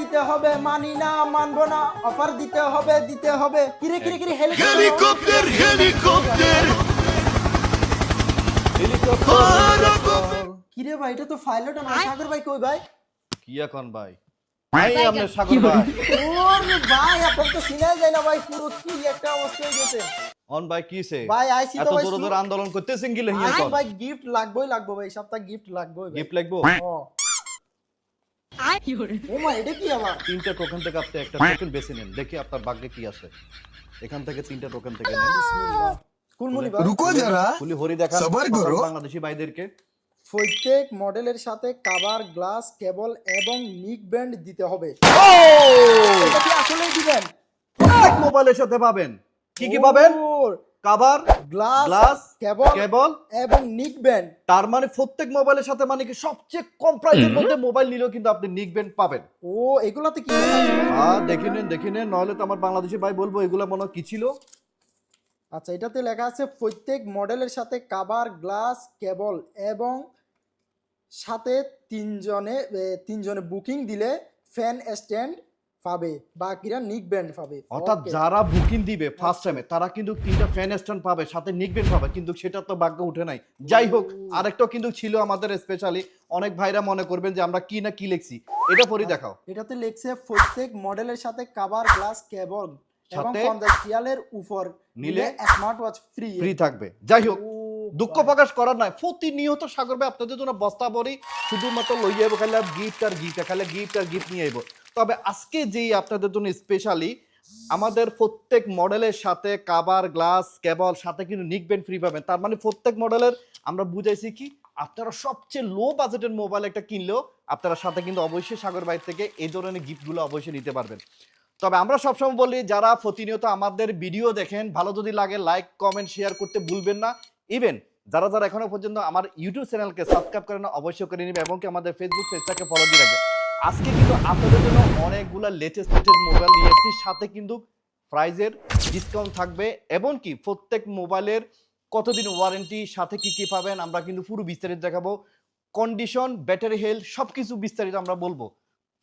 দিতে হবে, মানি না মানবো না, অফার দিতে হবে দিতে হবে। কিরে কিরে কিরে হেলিকপ্টার হেলিকপ্টার কিরে ভাই, এটা তো পাইলট আমার সাগর ভাই। কই ভাই? কি এখন ভাই? ভাই আমরা সাগর ভাই। ওরে ভাই, আপনার তো চিনা যায় না ভাই, পুরো কি একটা অবস্থা হয়ে গেছে অন ভাই কিছে? ভাই। আইসি এত তো ভাই, দূর দূর আন্দোলন করতেছেন কি লহিয়া আইসি এখন? ভাই, গিফট লাগবেই লাগবে ভাই, সপ্তাহ গিফট লাগবেই ভাই। গিফট লাগবো? ও ও মা, এটা কি আবার? তিনটা টোকেন থেকে আপনি একটা টোকেন বেছে নেন, দেখি আপনার ভাগ্যে কি আছে। এখান থেকে তিনটা টোকেন থেকে নেন। বিসমিল্লাহ। কুলমুনি ভাই, रुको जरा ফুলি হরি দেখান সবার করো। বাংলাদেশি ভাইদেরকে। প্রত্যেক মডেলের সাথে কভার, গ্লাস, কেবল এবং নিক ব্যান্ড দিতে হবে। এটা কি আসলেই দিবেন? প্রত্যেক মোবাইলের সাথে পাবেন। কি কি পাবেন? কভার, গ্লাস, গ্লাস, কেবল কেবল এবং নিক ব্যান্ড। তার মানে প্রত্যেক মোবাইলের সাথে মানে কি সবচেয়ে কম প্রাইসের মধ্যে মোবাইল নিলেও কিন্তু আপনি নিক ব্যান্ড পাবেন। ও এগুলাতে কি? দেখে নেন নইলে তো আমার বাংলাদেশি ভাই বলবো এগুলা মনে হয় কি ছিল। আচ্ছা, এটাতে লেখা আছে প্রত্যেক মডেলের সাথে কভার, গ্লাস, কেবল এবং সাথে তিনজনে বুকিং দিলে ফ্যান স্ট্যান্ড পাবে, বাকিরা নিক ব্যান্ড পাবে। অর্থাৎ Okay. যারা বুকিং দিবে ফার্স্ট টাইমে তারা কিন্তু তিনটা ফ্যান স্ট্যান্ড পাবে, সাথে নিক ব্যান্ড পাবে, কিন্তু সেটা তো ভাগ্য উঠে নাই। যাই হোক, আরেকটা কিন্তু ছিল আমাদের স্পেশালি, অনেক ভাইরা মনে করবেন যে আমরা কি না কি লিখছি, এটা পরে দেখাও। এটাতে লিখছে প্রত্যেক মডেলের সাথে কভার, গ্লাস, কেবল এবং সাথে 50 রিয়ালের উপর নিলে স্মার্ট ওয়াচ ফ্রি। ফ্রি থাকবে। যাই হোক, দুঃখ প্রকাশ করার নাই, প্রতিনিয়ত সাগর ভাই আপনাদের জন্য বস্তা ভরি শুধুমাত্র লইয়া যাবো, খালি গিফট আর গিফট, খালি গিফট আর গিফট নিয়ে যাবো। তবে আজকে যেই আপনাদের জন্য স্পেশালি আমাদের প্রত্যেক মডেলের সাথে কভার, গ্লাস, কেবল সাথে কিন্তু নিক ব্যান্ড ফ্রি পাবেন। তার মানে প্রত্যেক মডেলের আমরা বুঝাইছি কি, আপনারা সবচেয়ে লো বাজেটের মোবাইল একটা কিনলেও আপনারা সাথে কিন্তু অবশ্যই সাগর ভাই থেকে এই ধরনের গিফটগুলো অবশ্যই নিতে পারবেন। তবে আমরা সবসময় বলি, যারা প্রতিনিয়ত আমাদের ভিডিও দেখেন, ভালো যদি লাগে লাইক কমেন্ট শেয়ার করতে ভুলবেন না। ইভেন যারা যারা এখনো পর্যন্ত আমার ইউটিউব চ্যানেলকে সাবস্ক্রাইব করেন না, অবশ্যই করে নেবে এবং কি আমাদের ফেসবুক পেজটাকে ফলো দিয়ে রাখবে। আজকে কিন্তু আপনাদের জন্য অনেকগুলো লেটেস্ট মোবাইল নিয়ে এসেছি, সাথে কিন্তু প্রাইজের ডিসকাউন্ট থাকবে এবং কি প্রত্যেক মোবাইলের কতদিন ওয়ারেন্টি, সাথে কি কি পাবেন আমরা কিন্তু পুরো বিস্তারিত দেখাবো। কন্ডিশন, ব্যাটারি হেলথ সবকিছু বিস্তারিত আমরা বলবো।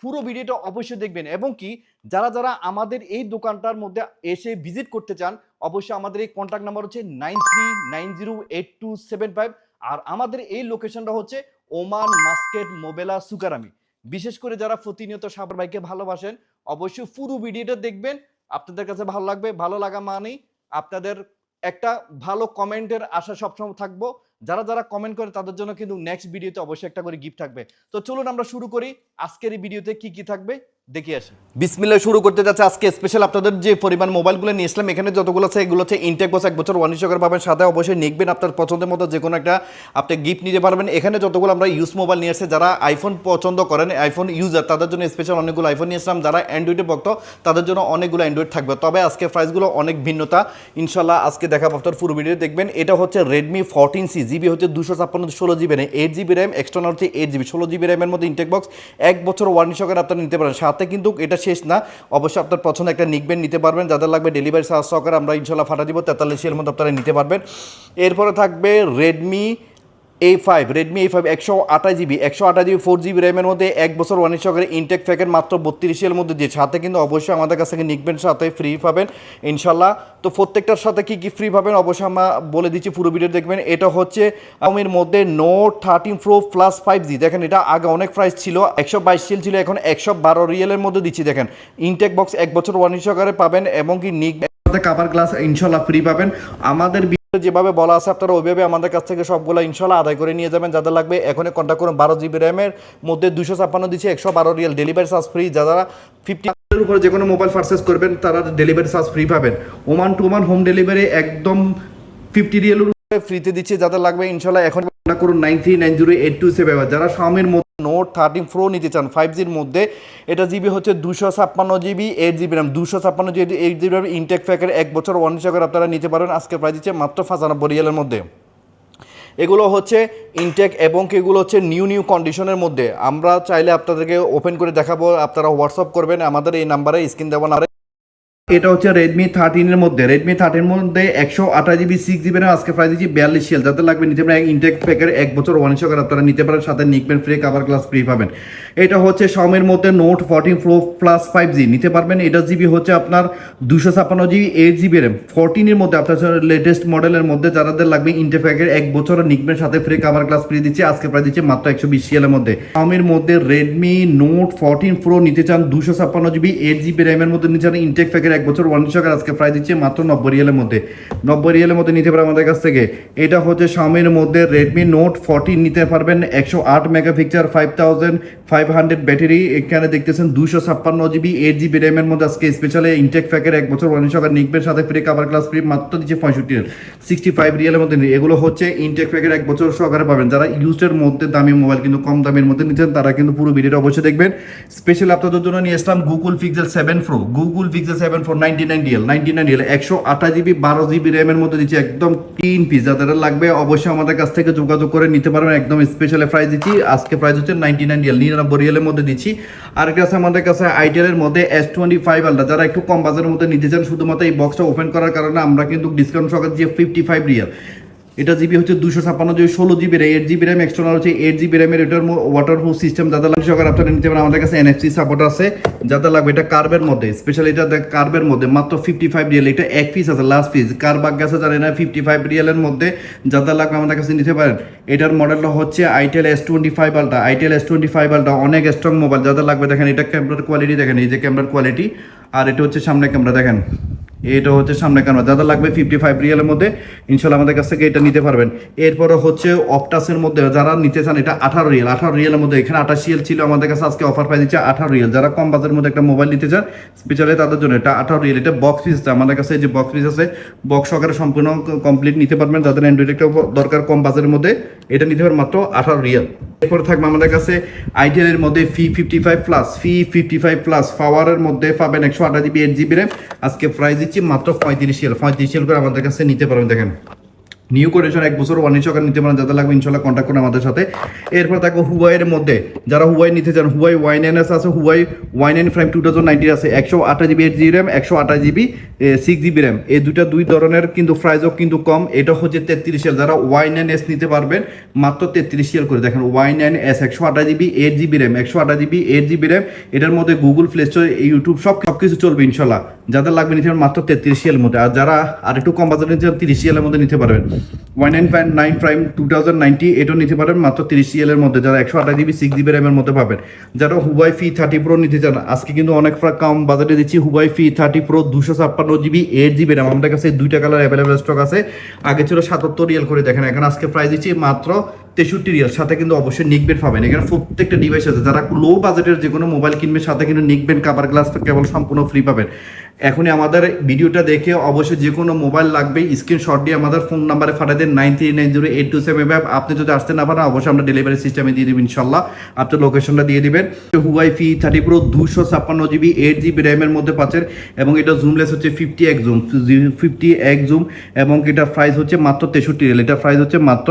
পুরো ভিডিওটা অবশ্যই দেখবেন এবং কি যারা যারা আমাদের এই দোকানটার মধ্যে এসে ভিজিট করতে চান, অবশ্যই আমাদের এই কন্ট্যাক্ট নাম্বার হচ্ছে 93908275। আর আমাদের এই লোকেশনটা হচ্ছে ওমান মাস্কেট মোবেলা সুকারামি। বিশেষ করে যারা প্রতিনিয়ত সাগর ভাইকে ভালোবাসেন, অবশ্যই পুরো ভিডিওটা দেখবেন, আপনাদের কাছে ভালো লাগবে। ভালো লাগা মানেই আপনাদের একটা ভালো কমেন্টের আশা সবসময় থাকবো। যারা যারা কমেন্ট করে তাদের জন্য কিন্তু নেক্সট ভিডিওতে অবশ্যই একটা করে গিফট থাকবে। তো চলুন আমরা শুরু করি। আজকের এই ভিডিওতে কি কি থাকবে দেখে আসি। বিসমিল্লাহ শুরু করতে যাচ্ছে। আজকে স্পেশাল আপনাদের যে পরিমাণ মোবাইলগুলো নিয়ে আসলাম, এখানে যতগুলো আছে এগুলো হচ্ছে ইনটেক বক্স 1 বছর ওয়ারেন্টি সহকারে পাবেন, সাথে অবশ্যই নিকবেন আপনার পছন্দের মতো যে কোনো একটা আপনি গিফট নিতে পারবেন। এখানে যতগুলো আমরা ইউজ মোবাইল নিয়ে আসছে, যারা আইফোন পছন্দ করেন, আইফোন ইউজার, তাদের জন্য স্পেশাল অনেকগুলো আইফোন নিয়ে আসলাম। যারা অ্যান্ড্রয়েডে ভক্ত তাদের জন্য অনেকগুলো অ্যান্ড্রয়েড থাকবে। তবে আজকে প্রাইসগুলো অনেক ভিন্নতা, ইনশাল্লাহ আজকে দেখাবো, আপনার পুরো ভিডিও দেখবেন। এটা হচ্ছে রেডমি 14C, জিবি হচ্ছে 256, 16 GB RAM, 8 GB RAM, external হচ্ছে 8 জিবি, 16 জিবি র্যামের মধ্যে ইনটেক বক্স 1 বছর ওয়ারেন্টি সহকারে আপনারা নিতে পারেন। সাথে কিন্তু এটা শেষ না, অবশ্যই আপনার পছন্দ একটা নিকবেন নিতে পারবেন। যাদের লাগবে ডেলিভারি চার্জ সহকারে আমরা ইনশাল্লাহ ফাটা দিব, 43 মধ্যে আপনারা নিতে পারবেন। এরপরে থাকবে Redmi A5, Redmi A5 128 GB, 4 GB র্যামের মধ্যে 1 বছর ওয়ারেন্টি সহকারে ইনটেক প্যাকেট মাত্র 32 মধ্যে দিয়ে, সাথে কিন্তু অবশ্যই আমাদের কাছ থেকে নিকবেন সাথে ফ্রি পাবেন ইনশাল্লাহ। তো প্রত্যেকটার সাথে কি কি ফ্রি পাবেন অবশ্যই আমরা বলে দিচ্ছি, পুরো ভিডিও দেখবেন। এটা হচ্ছে আমার মধ্যে নোট 13 প্রো প্লাস 5G, দেখেন এটা আগে অনেক প্রাইস ছিল, 122 সিল ছিল, এখন 112 রিয়েলের মধ্যে দিচ্ছি। দেখেন ইনটেক বক্স 1 বছর ওয়ারেন্টি সহকারে পাবেন এবং কি নিকবেন কভার গ্লাস ইনশাল্লাহ ফ্রি পাবেন। আমাদের যেভাবে বলা আছে আপনারা ওইভাবে আমাদের কাছ থেকে সবগুলো ইনশাল্লাহ আদায় করে নিয়ে যাবেন। যাদের লাগবে এখনই কন্ট্যাক্ট করুন। 12 জিবি র্যামের মধ্যে 256 দিচ্ছে, 112 রিয়েল, ডেলিভারি চার্জ ফ্রি। যারা 50 উপরে যে কোনো মোবাইল পারচেস করবেন তারা ডেলিভারি চার্জ ফ্রি পাবেন। Oman to Oman home delivery একদম 50 রিয়েলের উপরে ফ্রিতে দিচ্ছে। যাদের লাগবে ইনশাল্লাহ এখন কন্ট্যাক্ট করুন 93908275। যারা Xiaomi নোট 13 প্রো নিতে চান 5Gর মধ্যে, এটা জিবি হচ্ছে 256 GB, 8 GB RAM, 256 GB, 8 GB RAM, intact প্যাকের 1 বছর ওয়ারেন্টি সহকারে আপনারা নিতে পারেন। আজকে প্রাইস দিচ্ছে মাত্র 95 রিয়ালের মধ্যে। এগুলো হচ্ছে ইনটেক এবং এগুলো হচ্ছে নিউ কন্ডিশনের মধ্যে। আমরা চাইলে আপনাদেরকে ওপেন করে দেখাবো, আপনারা হোয়াটসঅ্যাপ করবেন আমাদের এই নাম্বারে, স্ক্রিন দেওয়া নাম্বারে। এটা হচ্ছে রেডমি 13 এর মধ্যে, রেডমি 13 মধ্যে 128GB 6GB র্যাম, আজকে প্রাইস দিচ্ছি 42 যাদের লাগবে নিতে পারেন। ইনটেক প্যাকের 1 বছর ওয়ারেন্টি সহকারে আপনারা নিতে পারেন, সাথে নিকবেন ফ্রি, কাভার গ্লাস ফ্রি পাবেন। এটা হচ্ছে Xiaomiর মধ্যে নোট 14 প্রো প্লাস 5G নিতে পারবেন। এটা জিবি হচ্ছে আপনার 256GB 8GB র্যাম, 14 এর মধ্যে আপনার লেটেস্ট মডেলের মধ্যে যাদের লাগবে ইনটেক প্যাকের 1 বছর নিকবেন সাথে ফ্রি, কাভার গ্লাস ফ্রি দিচ্ছে, আজকে প্রাইস দিচ্ছে মাত্র 120 এর মধ্যে। Xiaomiর মধ্যে রেডমি নোট 14 প্রো নিতে চান 256GB 8GB র্যামের মধ্যে নিতে চান ইনটেক প্যাকের 1 বছর ওয়ারেন্টি সহকারে, আজকে প্রাইস দিচ্ছে মাত্র 90 রিয়ালের মধ্যে। 90 রিয়ালের মধ্যে নিতে পারেন আমাদের কাছ থেকে। এটা হচ্ছে Xiaomiর মধ্যে রেডমি নোট 14 নিতে পারবেন 108 মেগাপিক্সেল 5500 ব্যাটারি, এখানে দেখতেছেন 256GB 8GB র্যামের মধ্যে আজকে স্পেশালি ইনটেক প্যাকের 1 বছর ওয়ারেন্টি সহকারে নিকবেন সাথে ফ্রি, কাভার গ্লাস ফ্রি মাত্র দিচ্ছে 65 রিয়ালের মধ্যে। এগুলো হচ্ছে ইনটেক প্যাকের 1 বছর সহকারে পাবেন। যারা ইউজের মধ্যে দামি মোবাইল কিন্তু কম দামের মধ্যে নিচ্ছেন তারা কিন্তু পুরো ভিডিওটা অবশ্যই দেখবেন। স্পেশাল আপনাদের জন্য নিয়ে আসলাম Google Pixel 7 Pro, Google Pixel 7 Pro 99 রিয়াল 128GB 12GB র্যামের মধ্যে দিচ্ছি একদম ক্লিন পিস। যাদের লাগবে অবশ্যই আমাদের কাছ থেকে যোগাযোগ করে নিতে পারবেন, একদম স্পেশাল প্রাইস দিচ্ছি। আজকে প্রাইস হচ্ছে 99 রিয়াল, 99 রিয়ালের মধ্যে দিচ্ছি। আর কাছে আমাদের কাছে আইটেলের মধ্যে S25 আলট্রা, যারা একটু কম বাজারের মধ্যে নিতে চান, শুধুমাত্র এই বক্সটা ওপেন করার কারণে আমরা কিন্তু ডিসকাউন্ট সহকারে দিয়ে 55 রিয়াল। এটা জিবি হচ্ছে 256GB 16GB RAM, 8GB RAM, external হচ্ছে 8GB র্যামের। এটার ওয়াটারপ্রুফ সিস্টেম, যাদের লাগবে সহকারে আপনারা নিতে পারেন। আমাদের কাছে NFC সাপোর্ট আছে, যাদের লাগবে এটা কার্বের মধ্যে, স্পেশালি এটা কার্বের মধ্যে মাত্র 55 রিয়াল। এটা এক পিস আছে, লাস্ট পিস, কার বাগ গেছে জানি না, 55 রিয়ালের মধ্যে যাদের লাগবে আমাদের কাছে নিতে পারেন। এটার মডেলটা হচ্ছে itel S25 ultra, itel S25 ultra অনেক স্ট্রং মোবাইল, যাদের লাগবে দেখেন এটা ক্যামেরার কোয়ালিটি দেখেন, এই যে ক্যামেরার কোয়ালিটি, আর এটা হচ্ছে সামনে ক্যামেরা দেখেন, এটা হচ্ছে সামনে ক্যামেরা। যাদের লাগবে 55 রিয়ালের মধ্যে ইনশাল্লাহ আমাদের কাছ থেকে এটা নিতে পারবেন। এরপরে হচ্ছে অপটাসের মধ্যে যারা নিতে চান, এটা 18 রিয়ালের মধ্যে, এখানে 28 রিয়াল ছিল, আমাদের কাছে আজকে অফার পাই দিচ্ছে 18 রিয়াল। যারা কম বাজারের মধ্যে একটা মোবাইল নিতে চান স্পেশালি তাদের জন্য এটা 18 রিয়াল। এটা বক্স পিস আছে আমাদের কাছে, এই যে বক্স পিস আছে, বক্স সহকারে সম্পূর্ণ কমপ্লিট নিতে পারবেন। যাদের অ্যান্ড্রয়েড একটা দরকার কম বাজারের মধ্যে, এটা নিতে পারবেন মাত্র 18 রিয়াল। এরপরে থাকবে আমাদের কাছে আইটেলের মধ্যে P55 প্লাস পাওয়ারের মধ্যে পাবেন 128GB 8GB র্যাম, আজকে প্রাইস দিচ্ছি মাত্র 35 রিয়াল করে আমাদের কাছে নিতে পারবেন। দেখেন নিউ কন্ডিশন 1 বছর ওয়ারেন্টি সহকারে নিতে পারেন, যাদের লাগবে ইনশাল্লাহ কন্ট্যাক্ট করুন আমাদের সাথে। এরপর থাকবে হুয়াইয়ের মধ্যে, যারা হুয়াই নিতে চান, হুয়াই Y9S আছে, হুয়াই Y9 Prime 2019 আছে, 128GB 8GB RAM, 128GB 6GB RAM. এই দুই ধরনের কিন্তু প্রাইসও কিন্তু কম। এটা হচ্ছে 33 রিয়াল, যারা Y9S নিতে পারবেন মাত্র 33 রিয়াল করে। দেখেন Y9S 128GB 8GB RAM, 128GB 8GB RAM, এটার মধ্যে গুগল প্লে স্টোর, ইউটিউব সব কিছু চলবে ইনশাল্লাহ। যাদের লাগবে নিতে পারেন মাত্র 33 রিয়ালের মধ্যে। আর যারা আর একটু কম বাজারে নিতে চান 30 রিয়ালের মধ্যে নিতে পারবেন। Y9 Prime 2090 এটাও নিতে পারেন মাত্র 30 রিয়ালের মধ্যে, যারা 128GB 6GB র্যামের মধ্যে পাবেন। যারা হুয়াই P30 Pro নিতে চান, আজকে কিন্তু অনেক কম বাজারে দিচ্ছি Huawei P30 Pro 256GB 8GB RAM. আমাদের কাছে দুইটা কালার অ্যাভেলেবেল স্টক আছে, আগে ছিল 77 রিয়াল করে, দেখেন এখন আজকে প্রাইস দিচ্ছি মাত্র 63 রিয়াল। সাথে কিন্তু অবশ্যই নিকবেন পাবেন, এখানে প্রত্যেকটা ডিভাইস আছে। যারা লো বাজেটের যে কোনো মোবাইল কিনবে সাথে কিন্তু নিকবেন কাভার গ্লাস কেবল সম্পূর্ণ ফ্রি পাবেন। এখনই আমাদের ভিডিওটা দেখে অবশ্যই যে কোনো মোবাইল লাগবে স্ক্রিনশট দিয়ে আমাদের ফোন নাম্বারে পাঠিয়ে দেন 93908275। আপনি যদি আসতে না পারেন অবশ্যই আমরা ডেলিভারি সিস্টেমে দিয়ে দেবেন ইনশাল্লাহ, আপনার লোকেশনটা দিয়ে দিবেন। Huawei P30 Pro 256GB 8GB র্যামের মধ্যে পাচ্ছেন, এবং এটা জুমলেস হচ্ছে 50x জুম, এবং এটা প্রাইস হচ্ছে মাত্র 63 রিয়াল। এটা প্রাইস হচ্ছে মাত্র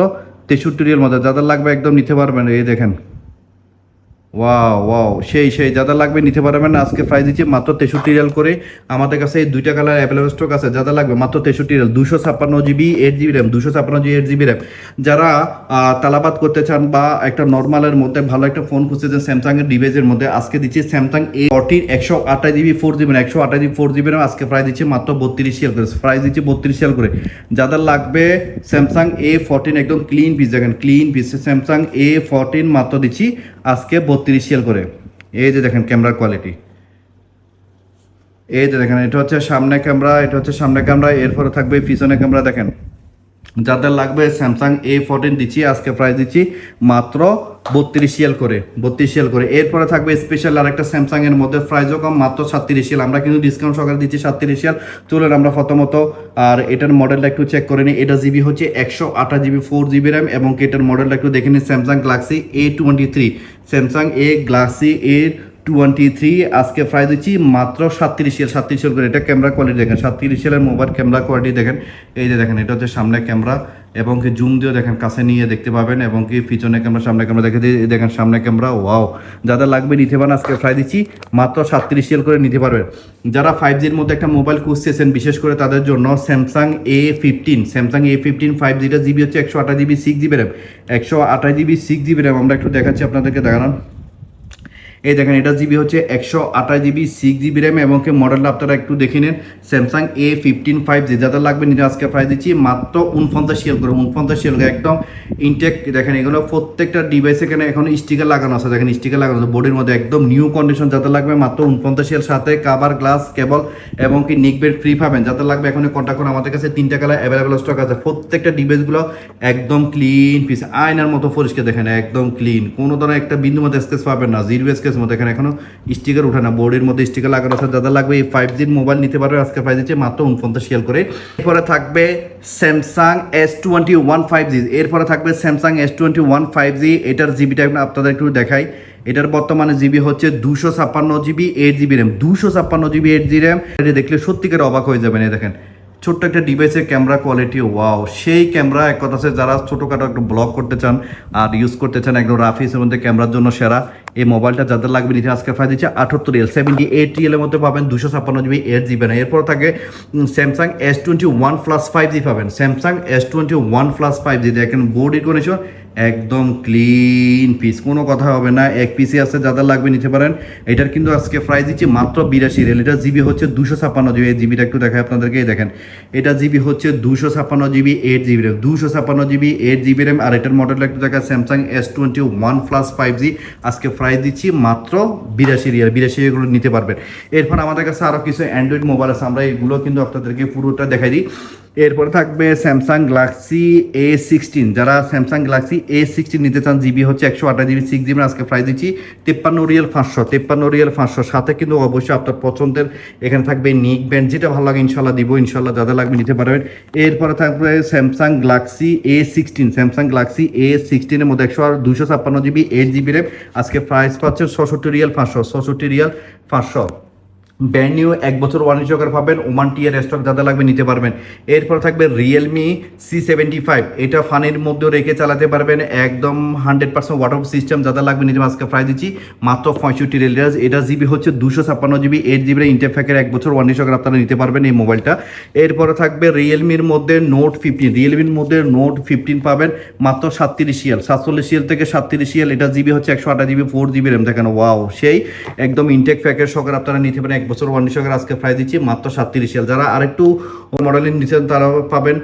63 রিয়াল মধ্যে, যাদের লাগবে একদম নিতে পারবেন। এই দেখেন ওয়াও সেই যাদের লাগবে নিতে পারবেন। আজকে প্রাইস দিচ্ছি মাত্র 63 রিয়াল করে। আমাদের কাছে এই দুইটা কালার অ্যাভেলেবল স্টক আছে, যাদের লাগবে মাত্র 63 Real. 256GB 8GB RAM, 256GB 8GB RAM. যারা তালাবাদ করতে চান বা একটা নর্মালের মধ্যে ভালো একটা ফোন খুঁজতেছেন স্যামসাং এর ডিভাইসের মধ্যে, আজকে দিচ্ছি Samsung A14 128GB 4GB 128GB 4GB RAM, আজকে প্রাইস দিচ্ছি মাত্র 32 রিয়াল করে। প্রাইস দিচ্ছি 32 রিয়াল করে। যাদের লাগবে স্যামসাং A14 একদম ক্লিন পিস, দেখেন ক্লিন পিস স্যামসাং A14 মাত্র দিচ্ছি আজকে 32 রিয়াল করে। এই যে দেখেন ক্যামেরার কোয়ালিটি, এই যে দেখেন এটা হচ্ছে সামনে ক্যামেরা, এটা হচ্ছে সামনে ক্যামেরা, এরপরে থাকবে পিছনে ক্যামেরা। দেখেন যাদের লাগবে স্যামসাং A14 দিচ্ছি আজকে প্রাইস দিচ্ছি মাত্র 32 রিয়াল করে, 32 রিয়াল করে। এরপরে থাকবে স্পেশাল আর একটা স্যামসাং এর মধ্যে প্রাইসও কম, মাত্র 37 রিয়াল। আমরা কিন্তু ডিসকাউন্ট সহকারে দিচ্ছি 37 রিয়াল। চলুন আমরা প্রথমত আর এটার মডেলটা একটু চেক করে নিই। এটা জিবি হচ্ছে 128GB 4GB র্যাম, এবং এটার মডেলটা একটু দেখে নিই। Samsung Galaxy A23, Samsung Galaxy A23 আজকে প্রাইস দিচ্ছি মাত্র 37 রিয়াল, 37 রিয়াল করে। এটা ক্যামেরা কোয়ালিটি দেখেন, 37 রিয়ালের মোবাইল ক্যামেরা কোয়ালিটি দেখেন। এই যে দেখেন এটা হচ্ছে সামনে ক্যামেরা, এবং কি জুম দিয়েও দেখেন কাছে নিয়ে দেখতে পাবেন, এবং কি পিছনে ক্যামেরা সামনে ক্যামেরা দেখে দিয়ে দেখেন সামনে ক্যামেরা। ওয়াও, যাদের লাগবে নিতে পারেন, আজকে প্রায় দিচ্ছি মাত্র 37 করে নিতে পারবেন। যারা 5Gর মধ্যে একটা মোবাইল খুঁজতেছেন বিশেষ করে তাদের জন্য স্যামসাং A15 5Gটা জিবি হচ্ছে 128GB 6GB RAM, 128GB 6GB RAM. আমরা একটু দেখাচ্ছি আপনাদেরকে, দেখালাম এই দেখেন এটা জিবি হচ্ছে 128GB 6GB র্যাম, এবং কি মডেলটা আপনারা একটু দেখে নেন স্যামসাং A15 5G। যাদের লাগবে নিতে আজকে প্রাইস দিচ্ছি মাত্র 49 করে, 49 করে একদম ইনটেক। দেখেন এগুলো প্রত্যেকটা ডিভাইসে এখানে এখন স্টিকার লাগানো আছে, দেখেন স্টিকার লাগানো আছে বোর্ডের মধ্যে, একদম নিউ কন্ডিশন। যাদের লাগবে মাত্র 49 সাথে কাভার, গ্লাস, কেবল এবং কি নেকবেল্ট ফ্রি পাবেন। যাদের লাগবে এখন কন্ট্যাক্ট করুন, আমাদের কাছে 3টা কালার অ্যাভেলেবেল স্টক আছে। প্রত্যেকটা ডিভাইসগুলো একদম ক্লিন পিস, আয়নার মতো পরিষ্কার, দেখেন একদম ক্লিন, কোনো ধরনের একটা বিন্দু মধ্যে স্কেচ পাবেন না, জিরো স্কেচ মধ্যে। এখানে এখনো স্টিকার উঠে না, বোর্ডের মধ্যে স্টিকার লাগানো আছে। যাদের লাগবে এই 5Gর মোবাইল নিতে পারবে, আজকে প্রাইস দিচ্ছে মাত্র 49 করে। এরপরে থাকবে স্যামসাং S21 5G, এরপরে থাকবে স্যামসাং S21 5G। এটার জিবিটা আপনাদের একটু দেখাই। এটার বর্তমানে জিবি হচ্ছে 256GB 8GB RAM, 256GB 8GB RAM. এটা দেখলে সত্যিকার অবাক হয়ে যাবেন। এই দেখেন ছোট্ট একটা ডিভাইসের ক্যামেরা কোয়ালিটি, ওয়াও সেই ক্যামেরা। এক কথা আছে, যারা ছোটোখাটো একটু ব্লগ করতে চান আর ইউজ করতে চান একদম রাফিসের মধ্যে ক্যামেরার জন্য সেরা এই মোবাইলটা। যাদের লাগবে নিতে আজকে প্রাইস দিচ্ছে 78 এর মধ্যে পাবেন, 256GB 8GB র্যাম। এরপর থাকে স্যামসাং S21 Plus 5G পাবেন, স্যামসাং S21 Plus 5G। দেখেন বোর্ড কন্ডিশন একদম ক্লিন পিস, কোনো কথা হবে না, এক পিসি আছে। যাদের লাগবে নিতে পারেন। এটার কিন্তু আজকে প্রাইস দিচ্ছি মাত্র 82 রিয়াল। এটা জিবি হচ্ছে 256GB। এই জিবিটা একটু দেখায় আপনাদেরকে, দেখেন এটা জিবি হচ্ছে 256GB 8GB RAM, 256GB 8GB RAM. আর এটার মডেলটা একটু দেখায় স্যামসাং S21 Plus 5G। আজকে প্রাইস দিচ্ছি মাত্র 82 রিয়াল, 82 এগুলো নিতে পারবেন। এরপর আমাদের কাছে আরও কিছু অ্যান্ড্রয়েড মোবাইল আছে, আমরা এগুলো কিন্তু আপনাদেরকে পুরোটা দেখাই দিই। এরপরে থাকবে স্যামসাং গ্যালাক্সি A16। যারা স্যামসাং গ্যালাক্সি A16 নিতে চান, জিবি হচ্ছে 128GB 6GB, আজকে প্রাইস দিচ্ছি 53 রিয়াল 500, 53 রিয়াল 500। সাথে কিন্তু অবশ্যই আপনার পছন্দের এখানে থাকবে নিক ব্যান্ড, যেটা ভালো লাগে ইনশাল্লাহ দিব, ইনশাল্লাহ যাদের লাগবে নিতে পারবেন। এরপরে থাকবে Samsung Galaxy A16, Samsung Galaxy A16 এর মধ্যে 256GB 8GB র্যাম, আজকে প্রাইস পাচ্ছে 66 রিয়াল 500, 66 রিয়াল 500। ব্র্যান্ড নিউ 1 বছর ওয়ারেন্টি সহকারে পাবেন, ওমান টিয়ার স্টক যাদের লাগবে নিতে পারবেন। এরপর থাকবে রিয়েলমি C75, এটা ফানের মধ্যে রেখে চালাতে পারবেন, একদম 100% ওয়াটার সিস্টেম। যাদের লাগবে নিতে আজকে প্রাইস দিচ্ছি মাত্র 65 রিয়াল। এটা জিবি হচ্ছে 256GB 8GB ইন্টারফ্যাকের 1 বছর ওয়ারেন্টি সহকারে আপনারা নিতে পারবেন এই মোবাইলটা। এরপরে থাকবে রিয়েলমির মধ্যে নোট 15, রিয়েলমির মধ্যে নোট 15 পাবেন মাত্র 37 রিয়াল, 47 রিয়াল থেকে 37 রিয়াল। এটা জিবি হচ্ছে 128GB 4GB র্যাম। দেখেন ওয়াও, সেই একদম ইনটেক প্যাকের সহকারে আপনারা নিতে পারেন, 1 বছর ওয়ারেন্টি সহকারে। আজকে প্রাইস দিচ্ছি মাত্র 37 রিয়াল। যারা আরেকটু মডেলের নিচ্ছেন তারা পাবেন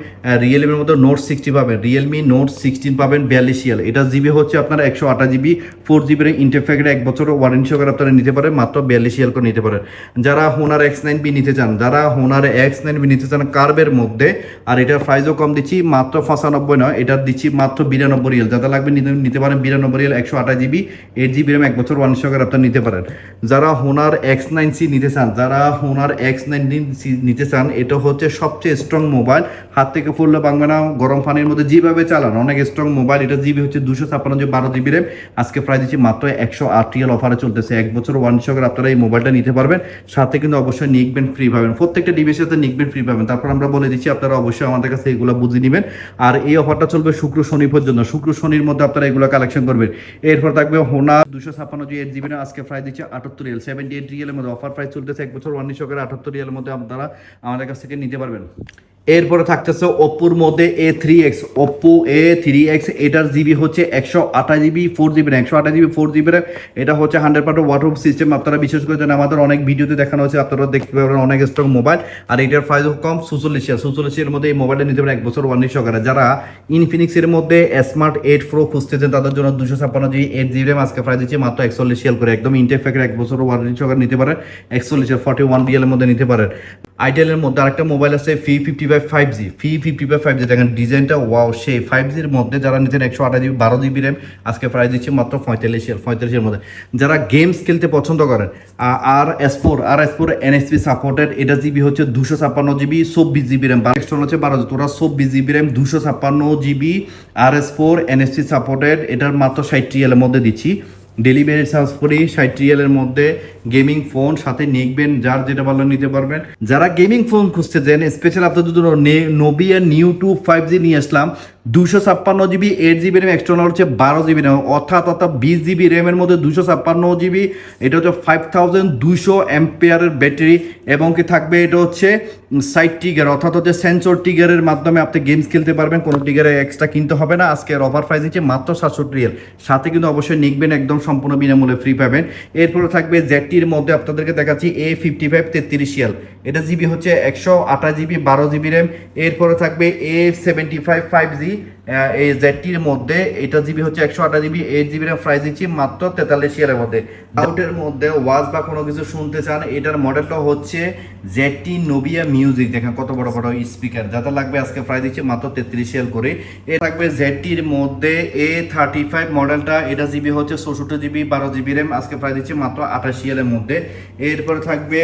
রিয়েলমির মধ্যে নোট 60 পাবেন, রিয়েলমি নোট 16 পাবেন 42 রিয়াল। এটা জিবি হচ্ছে আপনার 128GB 4GB ইন্টারফ্যাকের 1 বছর ওয়ারেন্টি সহকারে আপনারা নিতে পারেন, মাত্র 42 রিয়াল করে নিতে পারেন। যারা হোনার X9B নিতে চান, যারা হোনার X9B নিতে চান কার্ভের মধ্যে, আর এটার প্রাইসও কম দিচ্ছি, মাত্র 95 নয়, এটা দিচ্ছি মাত্র 92 রিয়াল। যারা লাগবে নিতে পারেন 92 রিয়াল, 128GB 8GB র্যাম, 1 বছর ওয়ারেন্টি সহকারে আপনারা নিতে পারেন। যারা হোনার X9C নিতে চান, যারা হোনার X9C নিতে চান, এটা হচ্ছে সবচেয়ে স্ট্রং মোবাইল, হাত থেকে ফুললে ভাঙবে না, গরম পানির মধ্যে যেভাবে চালান, অনেক স্ট্রং মোবাইল। এটা জিবি হচ্ছে 256GB 12GB র্যাম, আজকে প্রাইস দিচ্ছি মাত্র 108 রিয়াল অফারে চলতেছে, 1 বছর ওয়ারেন্টি সহকারে আপনারা এই মোবাইলটা নিতে পারবেন। সাথে কিন্তু অবশ্যই নিক ব্যান্ড ফ্রি পাবেন, প্রত্যেকটা ডিভাইসের সাথে নিক ব্যান্ড ফ্রি পাবেন। তারপর আমরা বলে দিচ্ছি আপনারা অবশ্যই আমাদের কাছে এগুলো বুঝে নেবেন। আর এই অফারটা চলবে শুক্র শনি পর্যন্ত, শুক্র শনির মধ্যে আপনারা এগুলো কালেকশন করবেন। এরপর থাকবে হোনার 256GB 8GB র্যাম, আজকে প্রাইস দিচ্ছে 78 রিয়াল, 78 রিয়ালের মধ্যে অফার প্রাইস চলতেছে, 1 বছর ওয়ারেন্টি সহকারে 78 রিয়ালের মধ্যে আপনারা আমাদের কাছ থেকে নিতে পারবেন। এরপরে থাকতেছে ওপ্পোর মধ্যে A3X, ওপ্পো A3X। এটার জিবি হচ্ছে 128GB 4GB RAM, 128GB 4GB RAM. এটা হচ্ছে 100% ওয়াটারপ্রুফ সিস্টেম। আপনারা বিশেষ করে জানেন, আমাদের অনেক ভিডিওতে দেখানো হচ্ছে, আপনারা দেখতে পাবেন অনেক স্ট্রং মোবাইল। আর এটার প্রাইসও কম, 44 এর মধ্যে এই মোবাইলটা নিতে পারেন 1 বছর ওয়ারেন্টি সহকারে। যারা ইনফিনিক্সের মধ্যে স্মার্ট 8 Pro খুঁজতেছেন তাদের জন্য 256GB 8GB র্যাম, আজকে প্রাইস দিচ্ছে মাত্র 41 রিয়াল করে, একদম ইন্টারফ্যাকের 1 বছর ওয়ারেন্টি সহকারে নিতে পারেন, 41 রিয়ালের মধ্যে নিতে পারেন। আইটেলের মধ্যে আরেকটা মোবাইল আছে P55 5G, P55 5G। দেখেন ডিজাইনটা ওয়াও, সেই 5Gর মধ্যে যারা নিচ্ছেন 128GB 12GB র্যাম, আজকে প্রাইস দিচ্ছে মাত্র 45 এর মধ্যে। যারা গেমস খেলতে পছন্দ করেন, R4 NXP সাপোর্টেড, এটা জিবি হচ্ছে 256GB 24GB র্যাম, এক্সট্রা হচ্ছে 12 তোরা 24GB RAM, 256GB RS4 NXP supported, এটার মাত্র 60 রিয়ালের মধ্যে দিচ্ছি। ডেলিভারি চার্জ ফ্রি 60 রিয়ালের মধ্যে গেমিং ফোন সাথে নিবেন, যার যেটা ভালো নিতে পারবেন। যারা গেমিং ফোন খুঁজতেছেন স্পেশাল আপনাদের জন্য নোবিয়া নিউ 5G নিয়ে আসলাম। 256 GB 8GB র্যাম, এক্সটার্নাল হচ্ছে 12GB র্যাম, অর্থাৎ 20GB র্যামের মধ্যে 256GB। এটা হচ্ছে 5200 অ্যাম্পিয়ারের ব্যাটারি এবং কি থাকবে এটা হচ্ছে সাইড ট্রিগার, অর্থাৎ হচ্ছে সেন্সর ট্রিগারের মাধ্যমে আপনি গেমস খেলতে পারবেন, কোনো ট্রিগারে এক্সট্রা কিনতে হবে না। আজকের অফার প্রাইস হচ্ছে মাত্র 760 রিয়াল, সাথে কিন্তু অবশ্যই নিকবেন একদম সম্পূর্ণ বিনামূল্যে ফ্রি পাবেন। এরপরে থাকবে জেডটির মধ্যে আপনাদেরকে দেখাচ্ছি A55 33 রিয়াল, এটা জিবি হচ্ছে 128GB 12GB র্যাম। এরপরে থাকবে A75 5G এই জেডটির মধ্যে, এটা জিবি হচ্ছে 128GB 8GB র্যাম, প্রাইস দিচ্ছি মাত্র 43 রিয়ালের মধ্যে। আউটের মধ্যে ওয়াজ বা কোনো কিছু শুনতে চান, এটার মডেলটা হচ্ছে জেডটি নোবিয়া মিউজিক, দেখেন কত বড় বড় স্পিকার, যাতে লাগবে আজকে প্রাইস দিচ্ছি মাত্র 33 রিয়াল করে। এ থাকবে জেডটির মধ্যে A35 মডেলটা, এটা জিবি হচ্ছে 64GB 12GB র্যাম, আজকে প্রাইস দিচ্ছি মাত্র 28 রিয়ালের মধ্যে। এরপরে থাকবে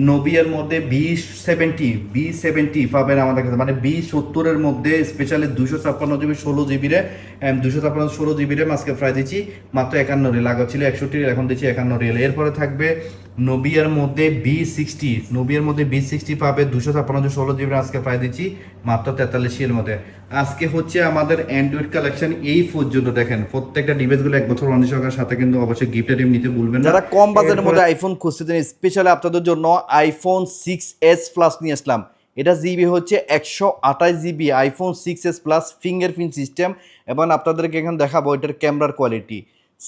নোবিয়ার মধ্যে B70 পাবেন আমাদের কাছে, মানে B70 এর মধ্যে specially 256GB 16GB RAM, 256 16GB RAM, আজকে প্রাইস দিচ্ছি মাত্র 51 রিয়াল, আগে ছিল 61 রিয়াল, এখন দিচ্ছি 51 রিয়াল। এরপরে থাকবে নোবিয়ার মধ্যে B60 পাবে 256 16GB, আজকে প্রাইস দিচ্ছি মাত্র 43 এর মধ্যে। আজকে হচ্ছে আমাদের অ্যান্ড্রয়েড কালেকশন এই পর্যন্ত, দেখেন প্রত্যেকটা ডিভাইসগুলো 1 বছর ওয়ারেন্টি সহকারে, সাথে কিন্তু অবশ্যই গিফটের নিতে ভুলবেন না। যারা কম বাজেটের মধ্যে আইফোন খুঁজতেছেন স্পেশালি আপনাদের জন্য আইফোন 6s প্লাস নিয়ে আসলাম। এটা জিবি হচ্ছে 128GB iPhone 6s Plus fingerprint system, এবং আপনাদেরকে এখানে দেখাবো এটার ক্যামেরার কোয়ালিটি।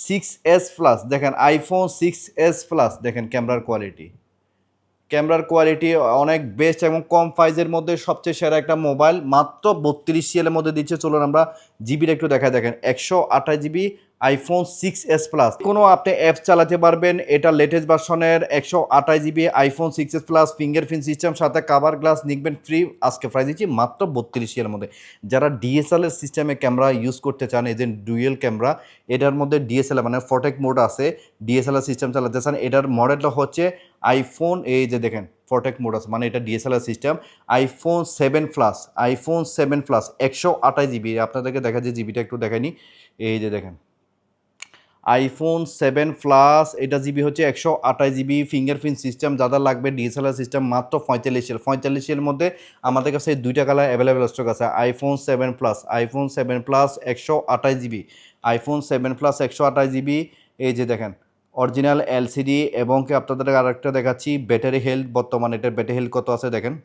6s প্লাস দেখেন, আইফোন 6s প্লাস দেখেন ক্যামেরার কোয়ালিটি অনেক বেস্ট এবং কম প্রাইসের মধ্যে সবচেয়ে সেরা একটা মোবাইল, মাত্র 32 রিয়ালের মধ্যে দিচ্ছে। চলুন আমরা জিবির একটু দেখা, দেখেন 128GB আইফোন 6s প্লাস, কোনো আপনি অ্যাপস চালাতে পারবেন। এটা লেটেস্ট ভার্সনের 128GB iPhone 6s Plus fingerprint system, সাথে কাভার গ্লাস নিকবেন ফ্রি, আজকে প্রাইস দিচ্ছি মাত্র 32 রিয়ালের মধ্যে। যারা ডিএসএলআর সিস্টেমে ক্যামেরা ইউজ করতে চান, এই যে ডুয়েল ক্যামেরা, এটার মধ্যে ডিএসএলআর মানে ফটেক মোড আছে, ডিএসএলআর সিস্টেম চালাতে চান, এটার মডেলটা হচ্ছে আইফোন, এই যে দেখেন ফটেক মোড আছে, মানে এটা DSLR system. IPhone 7 plus 128GB, আপনাদেরকে দেখা যায় জিবিটা একটু দেখায়নি, এই যে দেখেন আইফোন 7 প্লাস, এটা জিবি হচ্ছে 128GB ফিঙ্গারপ্রিন্ট সিস্টেম, যাদের লাগবে ডিএসএলআর সিস্টেম মাত্র 45 এর মধ্যে। আমাদের কাছে দুইটা কালার অ্যাভেলেবেল স্টক আছে, iPhone 7 plus 128GB, iPhone 7 plus 128GB, এই যে দেখেন অরিজিনাল এলসিডি, এবং কি আপনাদের আরেকটা দেখাচ্ছি ব্যাটারি হেলথ, বর্তমানে এটার ব্যাটারি হেলথ কত আছে দেখেন,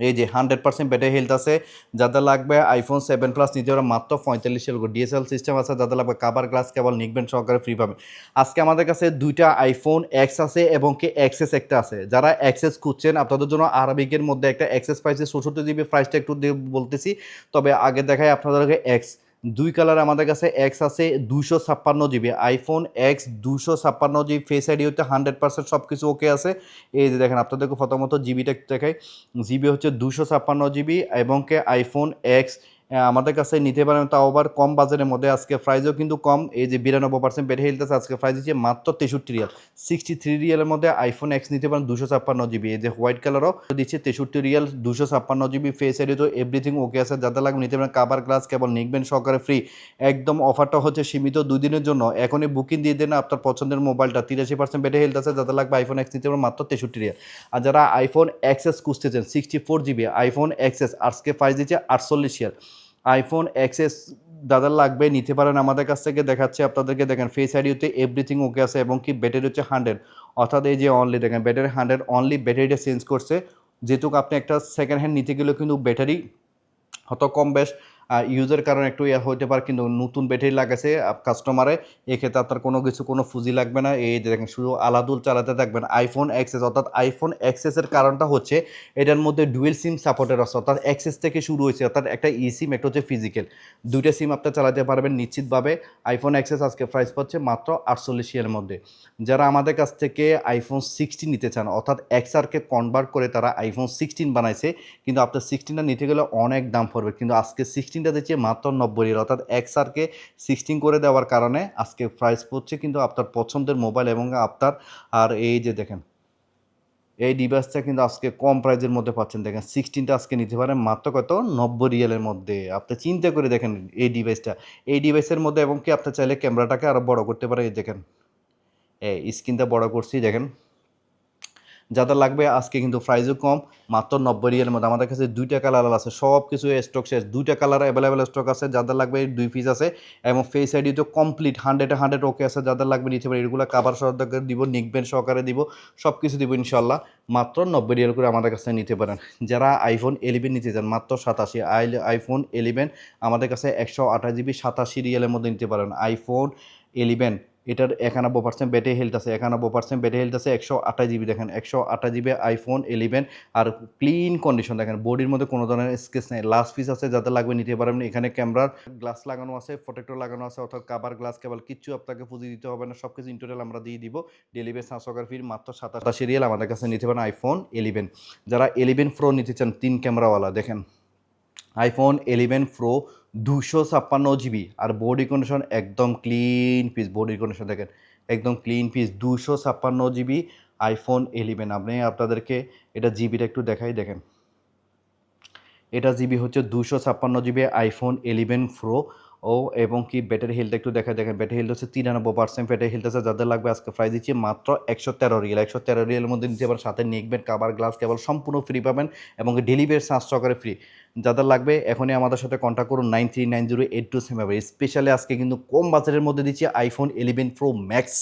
এই যে 100% ব্যাটারি হেলথ আছে। যাদের লাগবে আইফোন 7 প্লাস নিতে পারে মাত্র 45 এর, ডিএসএল সিস্টেম আছে, যাদের লাগবে কাভার গ্লাস কেবল নিকবেন সহকারে ফ্রি পাবেন। আজকে আমাদের কাছে দুইটা আইফোন এক্স আছে এবং কি এক্সএস একটা আছে। যারা এক্সএস খুঁজছেন আপনাদের জন্য আরবিকের মধ্যে একটা এক্সএস পাইছে 64GB, প্রাইসটা একটু বলতেছি, তবে আগে দেখায় আপনাদেরকে এক্স। দুই কালার আমাদের কাছে এক্স আছে 256GB iPhone x 256GB, face ID হচ্ছে 100% সব কিছু ওকে আছে। এই যে দেখেন আপনাদেরকে প্রথমত জিবিটা দেখাই, জিবি হচ্ছে 256GB এবং কে আইফোন এক্স আমাদের কাছে নিতে পারেন, তাও আবার কম বাজারের মধ্যে। আজকে প্রাইসও কিন্তু কম, এই যে 92% ব্যাটারি হেলথ আছে, আজকে প্রাইস দিচ্ছে মাত্র 63 রিয়াল। 63 রিয়ালের মধ্যে আইফোন এক্স নিতে পারেন 256GB, এই যে হোয়াইট কালারও দিচ্ছে 63 রিয়াল 256GB, ফেস আইডি তো এভরিথিং ওকে আছে। যাদের লাগবে নিতে পারেন কাভার গ্লাস কেবল নিকবেন সহকারে ফ্রি, একদম অফারটা হচ্ছে সীমিত 2 দিনের জন্য। এখনই বুকিং দিয়ে দেন আপনার পছন্দের মোবাইলটা, 83% ব্যাটারি হেলথ আছে, যাদের লাগবে আইফোন এক্স নিতে পারেন মাত্র 63 রিয়াল। আর যারা আইফোন এক্সএস খুঁজতেছেন 64GB আইফোন এক্সএস, আজকে প্রাইস দিচ্ছে 48 রিয়াল। আইফোন এক্সএস যাদের লাগবে নিতে পারেন আমাদের কাছ থেকে, দেখাচ্ছে আপনাদেরকে, দেখেন ফেস আইডিতে এভরিথিং ওকে আছে এবং কি ব্যাটারি হচ্ছে 100, অর্থাৎ এই যে অনলি দেখেন ব্যাটারি 100, অনলি ব্যাটারিটা চেঞ্জ করছে। যেহেতু আপনি একটা সেকেন্ড হ্যান্ড নিতে গেলেও কিন্তু ব্যাটারি হয়তো কম বেশ ইউজের কারণে একটু হইতে পারে, কিন্তু নতুন ব্যাটারি লাগাছে কাস্টমারে, এক্ষেত্রে আপনার কোনো ফুজি লাগবে না। এই যে দেখেন শুধু আলাদুল চালাতে থাকবেন আইফোন এক্সএস। অর্থাৎ আইফোন এক্সএসের কারণটা হচ্ছে এটার মধ্যে ডুয়েল সিম সাপোর্টের আছে, অর্থাৎ এক্সএস থেকে শুরু হয়েছে, অর্থাৎ একটা ই সিম একটা হচ্ছে ফিজিক্যাল, দুইটা সিম আপনি চালাতে পারবেন নিশ্চিতভাবে। আইফোন এক্সএস আজকে প্রাইস পাচ্ছে মাত্র 48 এর মধ্যে। যারা আমাদের কাছ থেকে আইফোন 16 নিতে চান, অর্থাৎ এক্সআরকে কনভার্ট করে তারা আইফোন 16 বানাইছে, কিন্তু আপনার 16টা নিতে গেলে অনেক দাম পড়বে, কিন্তু আজকে 16টা দিচ্ছে মাত্র 90 রিয়াল, অর্থাৎ এক্সআরকে 16 করে দেওয়ার কারণে আজকে প্রাইস পড়ছে কিন্তু আপনার পছন্দের মোবাইল এবং আপনার। আর এই যে দেখেন এই ডিভাইসটা কিন্তু আজকে কম প্রাইজের মধ্যে পাচ্ছেন। দেখেন 16টা আজকে নিতে পারেন মাত্র কত 90 রিয়ালের মধ্যে। আপনি চিন্তা করে দেখেন এই ডিভাইসটা, এই ডিভাইসের মধ্যে এবং কি আপনি চাইলে ক্যামেরাটাকে আরও বড় করতে পারেন। এই দেখেন এই স্ক্রিনটা বড় করছি দেখেন। যাদের লাগবে আজকে কিন্তু প্রাইসও কম, মাত্র 90 রিয়ালের মধ্যে। আমাদের কাছে 2টা কালার আছে, সব কিছু স্টক শেষ, 2টা কালার অ্যাভেলেবেল স্টক আছে। যাদের লাগবে 2 পিস আছে এবং ফেস আইডি তো কমপ্লিট 100 ওকে আছে। যাদের লাগবে নিতে পারে, এগুলো কাভার সহকারে দিব, নিকবেন সহকারে দিব, সব কিছু দিব ইনশাল্লাহ। মাত্র 90 রিয়াল করে আমাদের কাছে নিতে পারেন। যারা আইফোন 11 নিতে চান মাত্র 87, আইফোন 11 আমাদের কাছে 128 জিবি 87 রিয়ালের মধ্যে নিতে পারেন। আইফোন 11 এটার 91% ব্যাটারি হেলথ আছে, 91% ব্যাটারি হেলথ আছে, 128 জিবি। দেখেন 128 জিবি আইফোন 11 আর ক্লিন কন্ডিশন। দেখেন বডির মধ্যে কোনো ধরনের স্কেচ নেই, লাস্ট পিস আছে, যাদের লাগবে নিতে পারবেন। এখানে ক্যামেরার গ্লাস লাগানো আছে, প্রোটেক্টর লাগানো আছে, অর্থাৎ কাভার গ্লাস কেবল কিচ্ছু আপনাকে পুঁজি দিতে হবে না, সব কিছু ইন টোটাল আমরা দিয়ে দিব। ডেলিভারি 700 ফির মাত্র 87 রিয়াল আমাদের কাছে নিতে পারেন আইফোন 11। যারা 11 প্রো নিতে চান 3 ক্যামেরাওয়ালা, দেখেন আইফোন 11 প্রো 256 জিবি আর বডি কন্ডিশন একদম ক্লিন পিস। বডি কন্ডিশন দেখেন একদম ক্লিন পিস, 256 জিবি আইফোন 11। আপনি আপনাদেরকে এটা জিবিটা একটু দেখাই, দেখেন এটা জিবি হচ্ছে 256 জিবি আইফোন 11 প্রো ও এবং কি ব্যাটারি হেলথ একটু দেখা, দেখেন ব্যাটারি হেলথ হচ্ছে 93% ব্যাটারি হেলথ আছে। যাদের লাগবে আজকে প্রাইস দিচ্ছি মাত্র 113 রিয়াল। 113 রিয়ালের মধ্যে নিতে পারেন, সাথে নেকবেন কাভার গ্লাস কেবল সম্পূর্ণ ফ্রি পাবেন এবং ডেলিভারি চার্জ সহকারে ফ্রি। যাদের লাগবে এখনই আমাদের সাথে কন্ট্যাক্ট করুন 93908277। স্পেশালি আজকে কিন্তু কম বাজারের মধ্যে দিচ্ছি আইফোন 11 প্রো ম্যাক্স,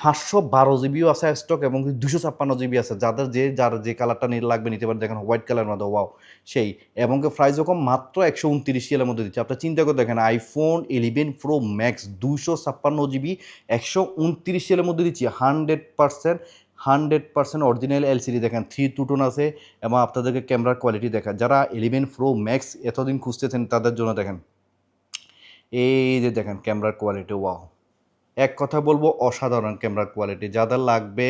512 জিবিও আছে স্টক এবং 256 জিবি আছে। যার যে কালারটা লাগবে নিতে পারেন। দেখেন হোয়াইট কালার মধ্যে ওয়াও সেই, এবং প্রাইসও কম মাত্র 129 রিয়ালের মধ্যে দিচ্ছে। আপনার চিন্তা করে দেখেন আইফোন 11 প্রো ম্যাক্স 256 জিবি 129 রিয়ালের মধ্যে দিচ্ছি। 100% অরিজিনাল এলসিডি। দেখেন 3 টু টোন আছে এবং আপনাদেরকে ক্যামেরার কোয়ালিটি দেখা। যারা 11 প্রো ম্যাক্স এতদিন খুঁজতেছেন তাদের জন্য দেখেন এই যে দেখেন ক্যামেরার কোয়ালিটি ওয়াও, এক কথা বলবো অসাধারণ ক্যামেরার কোয়ালিটি। যাদের লাগবে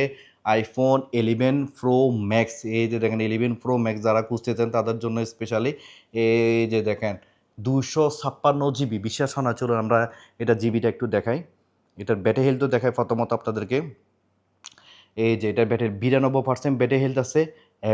আইফোন 11 প্রো ম্যাক্স, এই যে দেখেন 11 প্রো ম্যাক্স যারা খুঁজতেছেন তাদের জন্য স্পেশালি এই যে দেখেন 256 জিবি। বিশ্বাস হয় না, চলুন আমরা এটা জিবিটা একটু দেখাই। এটার ব্যাটারি হেলথও দেখাই প্রথমত আপনাদেরকে। এই যে এটা ব্যাটারি 92% ব্যাটারি হেলথ আছে,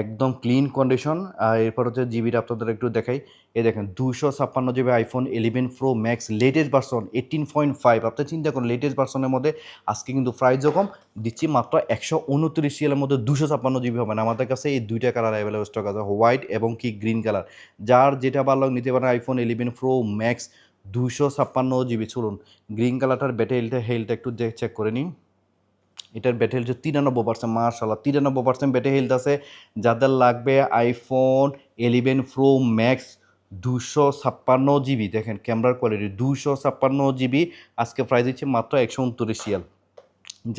একদম ক্লিন কন্ডিশন। আর এরপর হচ্ছে জিবিটা আপনাদের একটু দেখাই। এই দেখেন 256 GB iPhone 11 pro max latest version 18.5। আপনি চিন্তা করুন লেটেস্ট ভার্সনের মধ্যে আজকে কিন্তু প্রাইস কম দিচ্ছি মাত্র 129 রিয়ালের মধ্যে 256 জিবি হবে না। আমাদের কাছে এই 2টা কালার অ্যাভেলেবল স্টক আছে, হোয়াইট এবং কি গ্রিন কালার। যার যেটা ভালো লাগে নিতে পারেন আইফোন 11 প্রো ম্যাক্স 256 জিবি। চলুন গ্রিন কালারটার ব্যাটারি হেলথ একটু চেক করে নিই। এটার ব্যাটারি হেলথ 93%, মাশাআল্লাহ 93% ব্যাটারি হেলথ আছে। যাদের লাগবে আইফোন 11 প্রো ম্যাক্স 256 জিবি, দেখেন ক্যামেরার কোয়ালিটি 256 জিবি আজকে প্রাইস দিচ্ছে মাত্র 129 রিয়াল।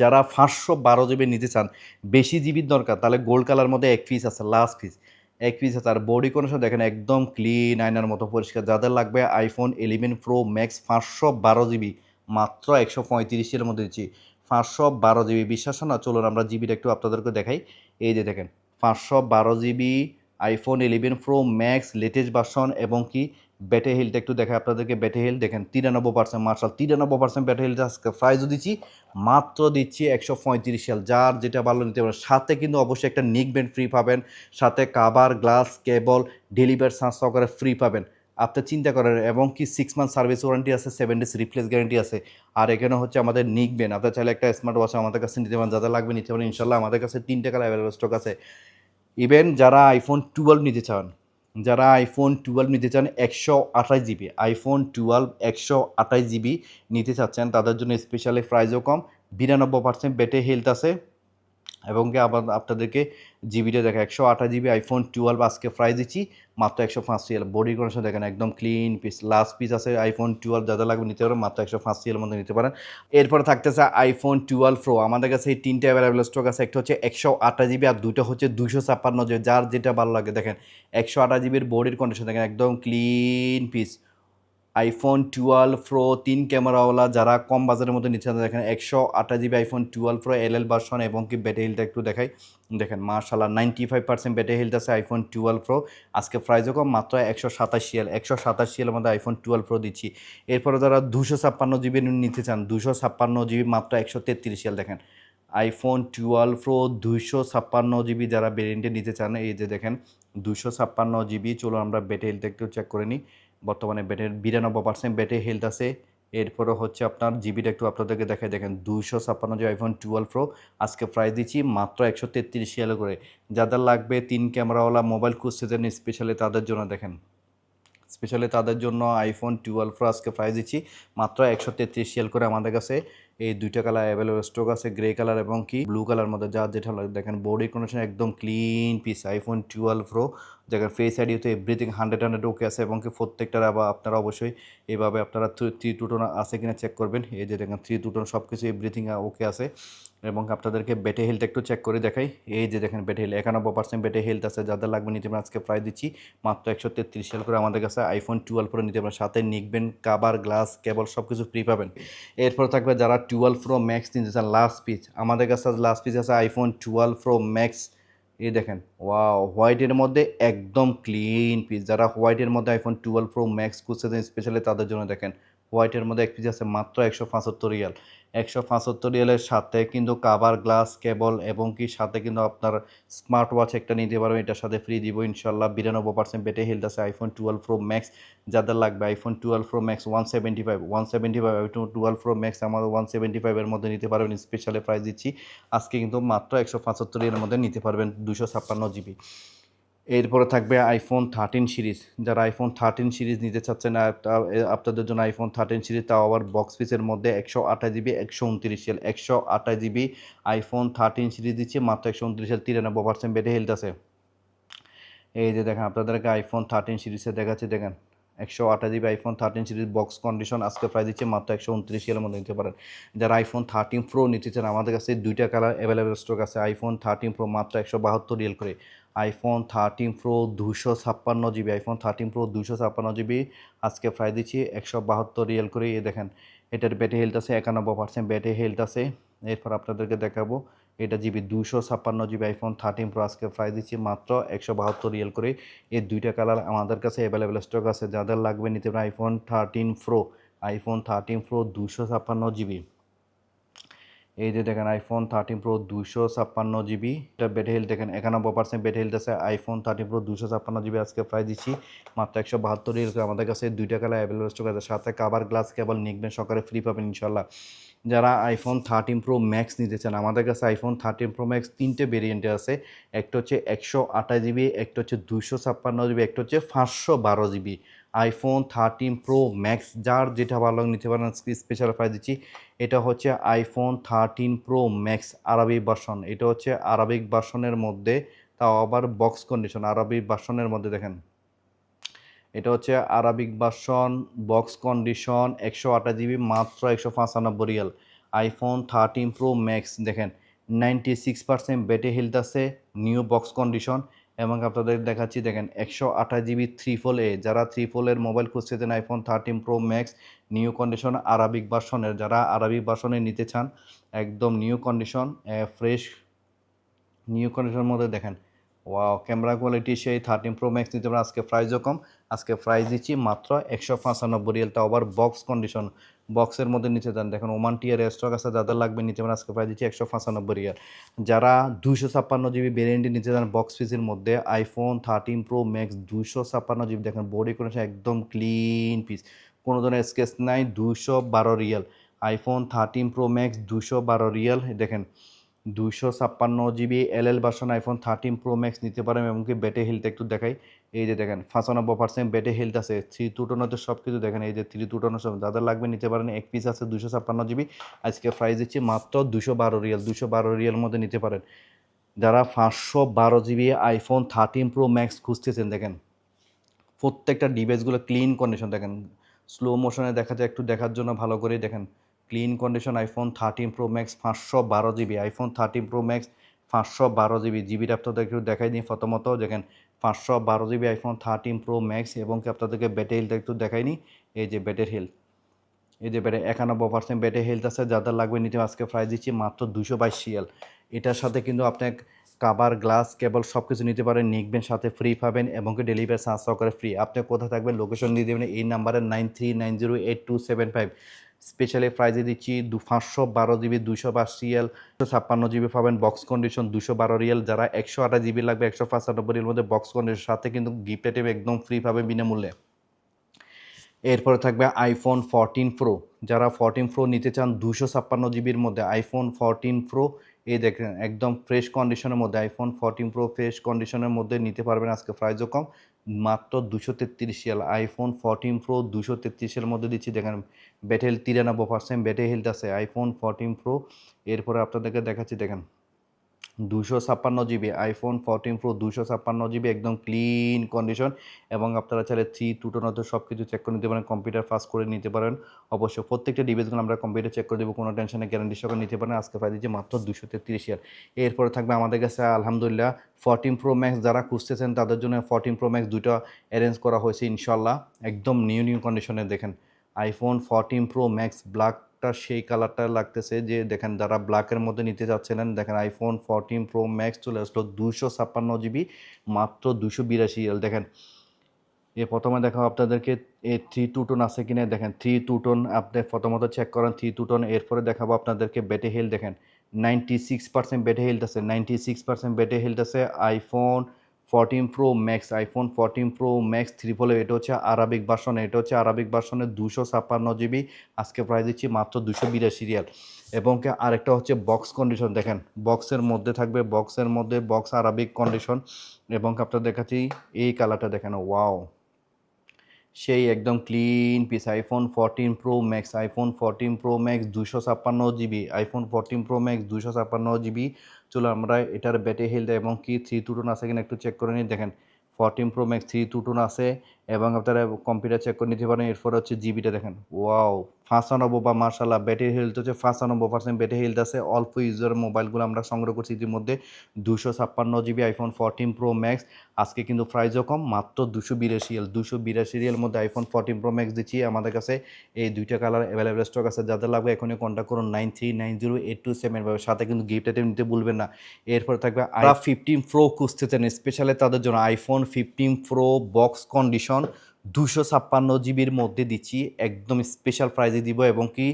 যারা 512 জিবি নিতে চান, বেশি জিবির দরকার, তাহলে গোল্ড কালার মধ্যে এক পিস আছে, লাস্ট পিস এক পিস আছে। আর বডি কন্ডিশন দেখেন একদম ক্লিন আয়নার মতো পরিষ্কার। যাদের লাগবে আইফোন 11 প্রো ম্যাক্স 512 জিবি মাত্র 135 এর মধ্যে দিচ্ছি। 512 জিবি, বিশ্বাস না, চলুন আমরা জিবিটা একটু আপনাদেরকে দেখাই। এই যে দেখেন 512 GB iPhone 11 pro max latest version এবং কি ব্যাটারি হেলথ একটু দেখায় আপনাদেরকে। ব্যাটারি হেলথ দেখেন 93%, মার্শাল 93% ব্যাটারি হেলথ আজকে প্রাইসও দিচ্ছি মাত্র দিচ্ছি 135 রিয়াল। যার যেটা ভালো নিতে পারেন। সাথে কিন্তু অবশ্যই একটা নিক ব্যান্ড ফ্রি পাবেন, সাথে কাভার গ্লাস কেবল ডেলিভারি চার্জ সহকারে ফ্রি পাবেন। আপনি চিন্তা করেন এবং কি 6 মান্থ সার্ভিস ওয়ারেন্টি আছে, 7 ডেজ রিপ্লেস গ্যারান্টি আছে। আর এখানে হচ্ছে আমাদের নিক ব্যান্ড, আপনার চাইলে একটা স্মার্ট ওয়াচ আমাদের কাছে নিতে পারেন। যাদের লাগবে নিতে পারেন ইনশাল্লাহ। আমাদের কাছে 3 টাকার অ্যাভেলেবল স্টক আছে। ইভেন যারা আইফোন 12 নিতে চান, যারা আইফোন 12 নিতে চান 128 জিবি, আইফোন 12 128 জিবি নিতে চাচ্ছেন তাদের জন্য স্পেশালি প্রাইসও কম, 92% ব্যাটারি হেলথ আছে এবং কি আবার আপনাদেরকে জিবিটা দেখা 128 জিবি আইফোন 12 আজকে প্রাইস দিচ্ছি মাত্র 105 রিয়াল। বডি কন্ডিশন দেখেন একদম ক্লিন পিস, লাস্ট পিস আছে আইফোন 12। যাদের লাগবে নিতে পারেন মাত্র 105 রিয়ালের মধ্যে নিতে পারেন। এরপরে থাকতেছে আইফোন 12 প্রো। আমাদের কাছে এই 3টা অ্যাভেলেবল স্টক আছে। একটা হচ্ছে 128 জিবি আর দুটো হচ্ছে 256 জিবি। যার যেটা ভালো লাগে দেখেন 128 জিবির বডির কন্ডিশন দেখেন একদম ক্লিন পিস। আইফোন 12 প্রো 3 ক্যামেরাওয়ালা যারা কম বাজারের মধ্যে নিচ্ছে দেখেন 128 জিবি আইফোন 12 প্রো এল ভার্সন এবং কি ব্যাটারি হেলথ একটু দেখাই। দেখেন মাশাআল্লাহ 95% ব্যাটারি হেলথ আছে আইফোন 12 প্রো। আজকে প্রাইসও কম মাত্র 127 রিয়াল। 127 রিয়ালের মধ্যে আইফোন 12 প্রো দিচ্ছি। এরপরে যারা 256 জিবি নিতে চান 256 জিবি মাত্র 133 রিয়াল। দেখেন আইফোন 12 প্রো 256 জিবি যারা ভেরিয়েন্টে নিতে চান, এই যে দেখেন 256 জিবি। চলো আমরা ব্যাটারি হেলথ একটু চেক করে নিই। বর্তমানে ব্যাটারি 92% ব্যাটারি হেলথ আছে। এরপরে হচ্ছে আপনার জিবিটা একটু আপনাদেরকে দেখাই, দেখেন 256 জিবি আইফোন 12 প্রো আজকে প্রাইস দিচ্ছি মাত্র 133 করে। যাদের লাগবে 3 ক্যামেরাওয়ালা মোবাইল খুঁজতেছেন স্পেশালি তাদের জন্য দেখেন, স্পেশালি তাদের জন্য আইফোন 12 প্রো আজকে প্রাইস দিচ্ছি মাত্র 133 করে। আমাদের কাছে এই দুইটা কালার অ্যাভেলেবল স্টক আছে, গ্রে কালার এবং কি ব্লু কালার মধ্যে, যা যেটা লাগে দেখেন। বডি কন্ডিশন একদম ক্লিন পিস আইফোন 12 প্রো। দেখেন ফেস আইডি তো এভরিথিং 100 ওকে আছে এবং কি প্রত্যেকটার আবার আপনারা অবশ্যই এইভাবে আপনারা 3 টু টোন আছে কিনা চেক করবেন। এই যে দেখেন 3 টু টোন সব কিছু এভরিথিং ওকে আছে। এবং আপনাদেরকে ব্যাটারি হেলথ একটু চেক করে দেখাই। এই যে দেখেন ব্যাটারি হেলথ 91% ব্যাটারি হেলথ আছে। যাদের লাগবে নিতে পারেন, আজকে প্রাইস দিচ্ছি মাত্র 133 করে। আমাদের কাছে আইফোন 12 প্রো নিতে পারেন, সাথে নিকবেন কাভার গ্লাস কেবল সব কিছু ফ্রি পাবেন। এরপর থাকবে যারা 12 প্রো ম্যাক্স নিতে চান লাস্ট পিস, আমাদের কাছে লাস্ট পিস আছে আইফোন 12 প্রো ম্যাক্স। এই দেখেন ওয়াও, হোয়াইটের মধ্যে একদম ক্লিন পিস। যারা হোয়াইটের মধ্যে আইফোন 12 প্রো ম্যাক্স খুঁজছেন স্পেশালি তাদের জন্য দেখেন হোয়াইটের মধ্যে এক পিস আছে মাত্র 175 রিয়াল। 175 রিয়ালের সাথে কিন্তু কাভার গ্লাস কেবল এবং কি সাথে কিন্তু আপনার স্মার্ট ওয়াচ একটা নিতে পারবেন, এটার সাথে ফ্রি দিব ইনশাল্লাহ। 92% ব্যাটারি হেলথ আছে আইফোন 12 প্রো ম্যাক্স। যাদের লাগবে iPhone 12 pro max 175 iPhone 12 pro max আমাদের 175 মধ্যে নিতে পারবেন। স্পেশালি প্রাইস দিচ্ছি আজকে কিন্তু মাত্র 175 মধ্যে নিতে পারবেন 256 জিবি। এরপরে থাকবে আইফোন 13 সিরিজ। যারা আইফোন 13 সিরিজ নিতে চাচ্ছেন আপনাদের জন্য আইফোন 13 সিরিজ, তাও আবার বক্স পিসের মধ্যে 128 জিবি 129 128 জিবি আইফোন 13 সিরিজ দিচ্ছে মাত্র 129 93% ব্যাটারি হেলথ আছে। এই যে দেখেন আপনাদেরকে আইফোন 13 সিরিজে দেখাচ্ছে, দেখেন 128 GB iPhone 13 series box condition আজকে প্রাইস দিচ্ছে মাত্র 129 মধ্যে নিতে পারেন। যারা আইফোন 13 প্রো নিতে চান, আমাদের কাছে দুইটা কালার অ্যাভেলেবেল স্টক আছে। আইফোন 13 প্রো মাত্র 172 করে। IPhone 13 pro 256 GB iPhone 13 pro 256 GB আজকে প্রাইস দিচ্ছি 172 করে। এই দেখেন এটার ব্যাটারি হেলথ আছে 91% ব্যাটারি হেলথ আছে। এরপর আপনাদেরকে দেখাবো এটা জিবি 256 জিবি আইফোন 13 প্রো আজকে প্রাইস দিচ্ছি মাত্র 172 করে। এই দুইটা কালার আমাদের কাছে অ্যাভেলেবেল স্টক আছে। যাদের লাগবে নিতে পারেন iPhone 13 pro. IPhone 13 pro 256 GB. এই যে দেখেন আইফোন 13 প্রো 256 জিবি, এটা ব্যাটারি হেলথ দেখেন 91% ব্যাটারি হেলথ আছে। আইফোন 13 প্রো 256 জিবি আজকে প্রাইস দিচ্ছি মাত্র 172 আমাদের কাছে দুইটা কালার অ্যাভেলেবল স্টক আছে। সাথে কাভার গ্লাস কেবল নিকবেন সকালে ফ্রি পাবেন ইনশাল্লাহ। যারা আইফোন 13 প্রো ম্যাক্স নিতে চান, আমাদের কাছে আইফোন 13 প্রো ম্যাক্স 3টে ভেরিয়েন্টে আছে। একটা হচ্ছে 128 জিবি, একটা হচ্ছে 256 জিবি, একটা হচ্ছে 512 জিবি আইফোন 13 প্রো ম্যাক্স। যার যেটা ভালো লাগে নিতে পারেন, স্পেশাল প্রাইস দিচ্ছি। এটা হচ্ছে iPhone 13 Pro max Arabic version. এটা হচ্ছে আরবিক ভার্সনের মধ্যে, তাও আবার বক্স কন্ডিশন আরবিক ভার্সনের মধ্যে দেখেন। এটা হচ্ছে Arabic version box condition 128 GB মাত্র 195 রিয়াল। আইফোন 13 প্রো ম্যাক্স দেখেন 96% ব্যাটারি হেলথ আছে, নিউ বক্স কন্ডিশন। এবং আপনাদের দেখাচ্ছি দেখেন 128 জিবি 3FA। যারা 3FA মোবাইল খুঁজছেন iPhone 13 Pro Max new condition Arabic ভার্সনের, যারা আরবিক ভার্সনে নিতে চান একদম নিউ কন্ডিশন ফ্রেশ নিউ কন্ডিশনের মধ্যে দেখেন ওয়াও ক্যামেরা কোয়ালিটি সেই 13 প্রো ম্যাক্স নিতে পারেন। আজকে প্রাইসও কম, আজকে প্রাইস দিচ্ছি মাত্র 195 রিয়াল, তাও আবার বক্স কন্ডিশন বক্সের মধ্যে নিচে যান দেখেন ওমান টিয়ার স্টক আছে। যাদের লাগবে নিতে পারেন, আজকে প্রাইস দিচ্ছি 195 রিয়াল। যারা 256 জিবি ভেরিয়েন্টে নিতে চান বক্স পিসের মধ্যে আইফোন 13 প্রো ম্যাক্স 256 জিবি দেখেন বডি কন্ডিশন একদম ক্লিন পিস, কোনো ধরনের স্কেচ নাই, 212 Real. IPhone 13 Pro max 212 Real দেখেন 256 GB LL version iPhone 13 Pro max নিতে পারেন। এমনকি ব্যাটারি হেলথ একটু দেখাই, এই যে দেখেন 95% ব্যাটারি হেলথ আছে। 3 টু টোনতে সব কিছু দেখেন, এই যে 3 টু টোনের সব যাদের লাগবে নিতে পারেন। এক পিস আছে 256 জিবি আজকে প্রাইস দিচ্ছি মাত্র 212 রিয়াল। 212 রিয়াল মধ্যে নিতে পারেন। যারা 512 জিবি আইফোন 13 প্রো ম্যাক্স খুঁজতেছেন দেখেন প্রত্যেকটা ডিভাইসগুলো ক্লিন কন্ডিশন দেখেন, স্লো মোশনে দেখা যায় একটু দেখার জন্য ভালো করে দেখেন clean condition iPhone 13 Pro Max 512 GB iPhone 13 Pro Max 512 GB. জিবিটা আপনাদের একটু দেখাই দিই প্রথমত দেখেন 512 জিবি আইফোন 13 প্রো ম্যাক্স। এবং কি আপনাদেরকে ব্যাটারি হেলথ একটু দেখাইনি, এই যে ব্যাটারি হেলথ, এই যে ব্যাটারি 91% ব্যাটারি হেলথ আছে। যাদের লাগবে নিতে আজকে প্রাইস দিচ্ছি মাত্র 222 রিয়াল। এটার সাথে কিন্তু আপনি কাভার গ্লাস কেবল সব কিছু নিতে পারেন, নিকবেন সাথে ফ্রি পাবেন এবং কি ডেলিভারি চার্জ সহকারে ফ্রি। আপনি কোথায় থাকবেন লোকেশন দিয়ে দেবেন এই নাম্বারে 93908275 স্পেশালি প্রাইজে দিচ্ছি 512 জিবি 282 রিয়াল, 56 জিবি পাবেন বক্স কন্ডিশন 212 রিয়াল। যারা 128 জিবি লাগবে 195 রিয়াল মধ্যে বক্স কন্ডিশন সাথে কিন্তু গিফট আইটেম একদম ফ্রি পাবে বিনামূল্যে। এরপরে থাকবে আইফোন 14 প্রো, যারা 14 প্রো নিতে চান 256 জিবির মধ্যে আইফোন 14 প্রো, এই দেখেন একদম ফ্রেশ কন্ডিশনের মধ্যে আইফোন 14 প্রো ফ্রেশ কন্ডিশনের মধ্যে নিতে পারবেন। আজকে প্রাইসও কম, মাত্র 233 রিয়াল। আইফোন 14 প্রো 233-এর মধ্যে দিচ্ছি। দেখেন ব্যাটারি 93% ব্যাটারি হেলথ আছে আইফোন 14 প্রো। এরপরে আপনাদেরকে দেখাচ্ছি, দেখেন 256 জিবি আইফোন 14 প্রো 256 জিবি একদম ক্লিন কন্ডিশন। এবং আপনারা চাইলে 3 2 সব কিছু চেক করে নিতে পারেন, কম্পিউটার ফাস্ট করে নিতে পারেন। অবশ্যই প্রত্যেকটা ডিভাইসগুলো আমরা কম্পিউটার চেক করে দেবো, কোনো টেনশনে গ্যারান্টি সহকারে নিতে পারেন। আজকে প্রাইস দিচ্ছি মাত্র 233 রিয়াল। এরপরে থাকবে আমাদের কাছে আলহামদুলিল্লাহ 14 প্রো ম্যাক্স, যারা খুঁজতেছেন তাদের জন্য 14 প্রো ম্যাক্স দুটো অ্যারেঞ্জ করা হয়েছে ইনশাল্লাহ, একদম নিউ কন্ডিশনে। দেখেন আইফোন 14 প্রো ম্যাক্স ব্ল্যাকটা সেই কালারটা লাগতেছে যে, দেখেন যারা ব্ল্যাকের মধ্যে নিতে চাচ্ছিলেন, দেখেন আইফোন 14 প্রো ম্যাক্স চলে আসলো 256 জিবি মাত্র 282 রিয়াল। দেখেন প্রথমে দেখাও আপনাদেরকে 3 2 টোন আছে কিনা, দেখেন 3 2 টোন আপনি প্রথমত চেক করেন 3 2 টোন। এরপরে দেখাবো আপনাদেরকে ব্যাটারি হেলথ, দেখেন 96% ব্যাটারি হেলথ আছে, 96% ব্যাটারি হেলথ আছে iPhone 14 pro max. IPhone 14 pro max 3 এটা হচ্ছে আরাবিক ভার্সন, এটা হচ্ছে আরাবিক ভার্সনের 256 জিবি। আজকে প্রাইস দিচ্ছি মাত্র 282 রিয়াল। এবং আরেকটা হচ্ছে বক্স কন্ডিশন, দেখেন বক্সের মধ্যে থাকবে, বক্সের মধ্যে বক্স আরাবিক কন্ডিশন। এবং আপনার দেখাচ্ছি এই কালারটা, দেখেন ওয়াও সেই একদম clean piece iPhone 14 pro max. IPhone 14 pro max 256 GB iPhone 14 pro max 256 GB. চলো আমরা এটার ব্যাটারি হেলথ এবং কি 3 2 টোন আছে কিনা একটু চেক করে নিই। দেখেন 14 প্রো ম্যাক্স 3 2 টোন আছে এবং আপনারা কম্পিউটার চেক করে নিতে পারেন। এরপর হচ্ছে জিবিটা দেখেন ওয়াও 95 বা মার্শাল্লাহ ব্যাটারি হেলথ হচ্ছে 95% ব্যাটারি হেলথ আছে। অল্প ইউজার মোবাইলগুলো আমরা সংগ্রহ করছি ইতিমধ্যে। 256 জিবি আইফোন 14 প্রো ম্যাক্স আজকে কিন্তু প্রাইসও কম, মাত্র 282 রিয়াল। 282 রিয়াল মধ্যে আইফোন 14 প্রো ম্যাক্স দিচ্ছি। আমাদের কাছে এই দুইটা কালার অ্যাভেলেবেল স্টক আছে, যাদের লাগবে এখনই কন্ট্যাক্ট করুন 93908275। সাথে কিন্তু গিফট আইটেম নিতে ভুলবেন না। এরপর থাকবে 15 প্রো খুঁজতেছেন স্পেশালি তাদের জন্য আইফোন 15 প্রো বক্স কন্ডিশন 256 জিবির মধ্যে দিচ্ছি, একদম স্পেশাল প্রাইজে দিব। এবং কি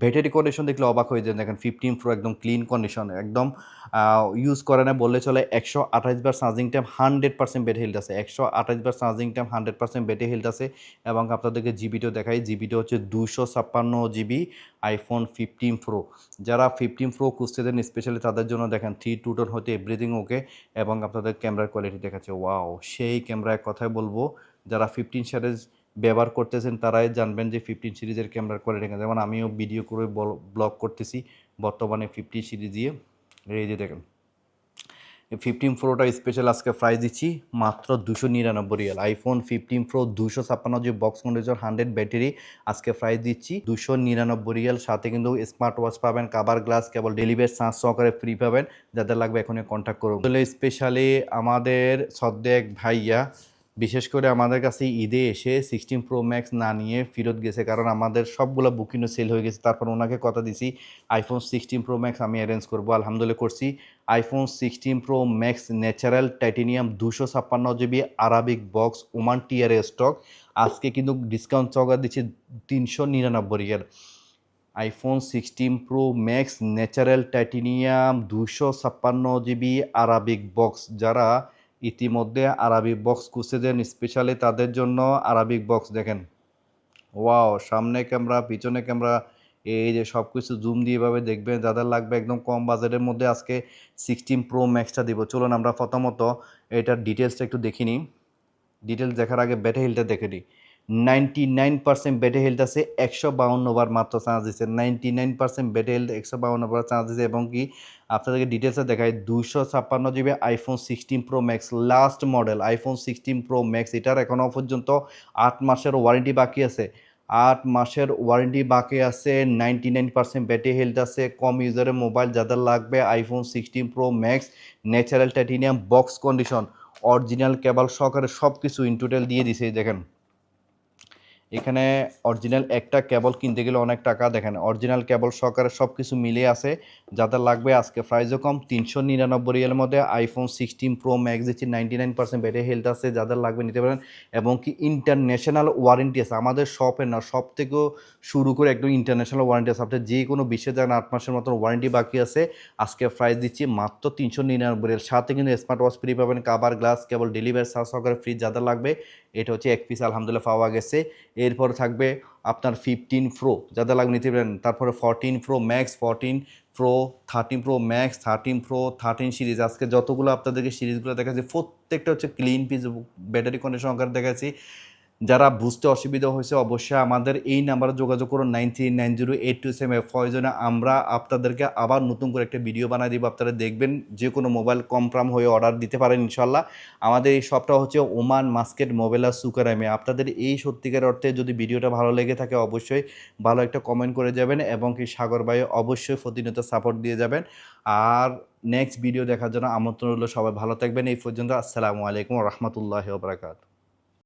ব্যাটারি কন্ডিশন দেখলে অবাক হয়ে যান, দেখেন 15 প্রো একদম ক্লিন কন্ডিশন, একদম ইউজ করে না বললে চলে। 128 বার চার্জিং টাইম 100% ব্যাটারি হেলথ আছে, 128 বার চার্জিং টাইম 100% ব্যাটারি হেলথ আছে। এবং আপনাদেরকে জিবিটাও দেখাই, জিবিটা হচ্ছে 256 জিবি আইফোন 15 প্রো। যারা 15 প্রো খুঁজতেছেন স্পেশালি তাদের জন্য দেখেন 3 2 টোন হতে এভরিথিং ওকে। এবং আপনাদের ক্যামেরার কোয়ালিটি দেখাচ্ছে ওয়াও সেই ক্যামেরার কথাই বলবো। যারা 15 সিরিজ ব্যবহার করতেছেন তারাই জানবেন যে 15 সিরিজের ক্যামেরার কোয়ালিটি, যেমন আমিও ভিডিও করে ব্লগ করতেছি বর্তমানে 15 সিরিজ দিয়ে। এই যে দেখেন 15 প্রোটা স্পেশাল আজকে প্রাইস দিচ্ছি মাত্র 299 Real. IPhone 15 pro 256 box condition 100 battery আজকে প্রাইস দিচ্ছি 299 রিয়াল। সাথে কিন্তু স্মার্ট ওয়াচ পাবেন, কাভার গ্লাস, কেবল ডেলিভারি চার্জ সহকারে ফ্রি পাবেন। যাদের লাগবে এখনই কন্ট্যাক্ট করুন। স্পেশালি আমাদের সদ্দেক ভাইয়া বিশেষ করে আমাদের কাছে ঈদে এসে 16 প্রো ম্যাক্স না নিয়ে ফেরত গেছে, কারণ আমাদের সবগুলো বুকিংও সেল হয়ে গেছে। তারপর ওনাকে কথা দিছি আইফোন 16 প্রো ম্যাক্স আমি অ্যারেঞ্জ করবো, আলহামদুলিল্লাহ করছি। IPhone 16 Pro Max natural titanium 256 GB Arabic box Oman টিয়ার স্টক আজকে কিন্তু ডিসকাউন্ট চৌকা দিচ্ছি 399 রিয়াল। IPhone 16 Pro Max natural titanium 256 GB Arabic box, যারা ইতিমধ্যে আরাবিক বক্স খুঁজতেছেন স্পেশালি তাদের জন্য আরাবিক বক্স। দেখেন ওয়াও সামনে ক্যামেরা পিছনে ক্যামেরা, এই যে সব কিছু জুম দিয়ে এভাবে দেখবেন। যাদের লাগবে একদম কম বাজেটের মধ্যে আজকে 16 প্রো ম্যাক্সটা দিব। চলুন আমরা প্রথমত এটার ডিটেলসটা একটু দেখে নিই। ডিটেলস দেখার আগে ব্যাটারি হেলথটা দেখে নিই। 99% ব্যাটারি হেলথ আছে, 152 বার মাত্র চার্জ দিচ্ছে। 99% ব্যাটারি হেলথ 152 বার চার্জ দিচ্ছে। এবং কি আপনাদেরকে ডিটেলসে দেখায় 256 GB iPhone 16 Pro max last model iPhone 16 Pro max. এটার এখনও পর্যন্ত 8 মাসের ওয়ারেন্টি বাকি আছে, 8 মাসের ওয়ারেন্টি বাকি আছে। 99% ব্যাটারি হেলথ আছে, কম ইউজারের মোবাইল যাদের লাগবে iPhone 16 Pro Max natural titanium box condition original কেবল সহকারে সব কিছু ইন টোটাল দিয়ে দিছে। দেখেন এখানে অরিজিনাল একটা কেবল কিনতে গেলে অনেক টাকা, দেখেন অরিজিনাল কেবল সহকারে সব কিছু মিলিয়ে আছে। যাদের লাগবে আজকে প্রাইসও কম, 399 রিয়ালের মধ্যে আইফোন 16 প্রো ম্যাক্স দিচ্ছি, 99% ব্যাটারি হেলথ আছে, যাদের লাগবে নিতে পারেন। এবং কি ইন্টারন্যাশনাল ওয়ারেন্টি আছে আমাদের শপে, না সব থেকেও শুরু করে একদম ইন্টারন্যাশনাল ওয়ারেন্টি আছে। আপনার যে কোনো বিশ্বে যান 8 মাসের মতন ওয়ারেন্টি বাকি আছে। আজকে প্রাইস দিচ্ছি মাত্র 399 রিয়াল, সাথে কিন্তু স্মার্ট ওয়াচ ফ্রি পাবেন, কাভার গ্লাস কেবল ডেলিভারি চার্জ সহকারে ফ্রি। যাদের লাগবে এটা হচ্ছে এক পিস আলহামদুলিল্লাহ পাওয়া গেছে। এরপর থাকবে আপনার 15 প্রো, যাদের লাগবে নিতে পারেন। তারপরে 14 pro max, 14 pro, 13 Pro max, 13 pro, 13 series. আজকে যতগুলো আপনাদেরকে সিরিজগুলো দেখাচ্ছি প্রত্যেকটা হচ্ছে ক্লিন পিস, ব্যাটারি কন্ডিশন সহকারে দেখাচ্ছি। যারা বুঝতে অসুবিধা হয়েছে অবশ্যই আমাদের এই নাম্বারে যোগাযোগ করুন 93908275 প্রয়োজনে আমরা আপনাদেরকে আবার নতুন করে একটা ভিডিও বানিয়ে দিব, আপনারা দেখবেন। যে কোনো মোবাইল কনফার্ম হয়ে অর্ডার দিতে পারেন ইনশাল্লাহ। আমাদের এই শপটা হচ্ছে ওমান মাস্কেট মোবেলা সুকারামে। আপনাদের এই সত্যিকার অর্থে যদি ভিডিওটা ভালো লেগে থাকে অবশ্যই ভালো একটা কমেন্ট করে যাবেন, এবং কি সাগর ভাই অবশ্যই প্রতিনিয়ত সাপোর্ট দিয়ে যাবেন। আর নেক্সট ভিডিও দেখার জন্য আমন্ত্রণ রইল, সবাই ভালো থাকবেন। এই পর্যন্ত আসসালামু আলাইকুম ওয়া রাহমাতুল্লাহি ওয়া বারাকাতুহু।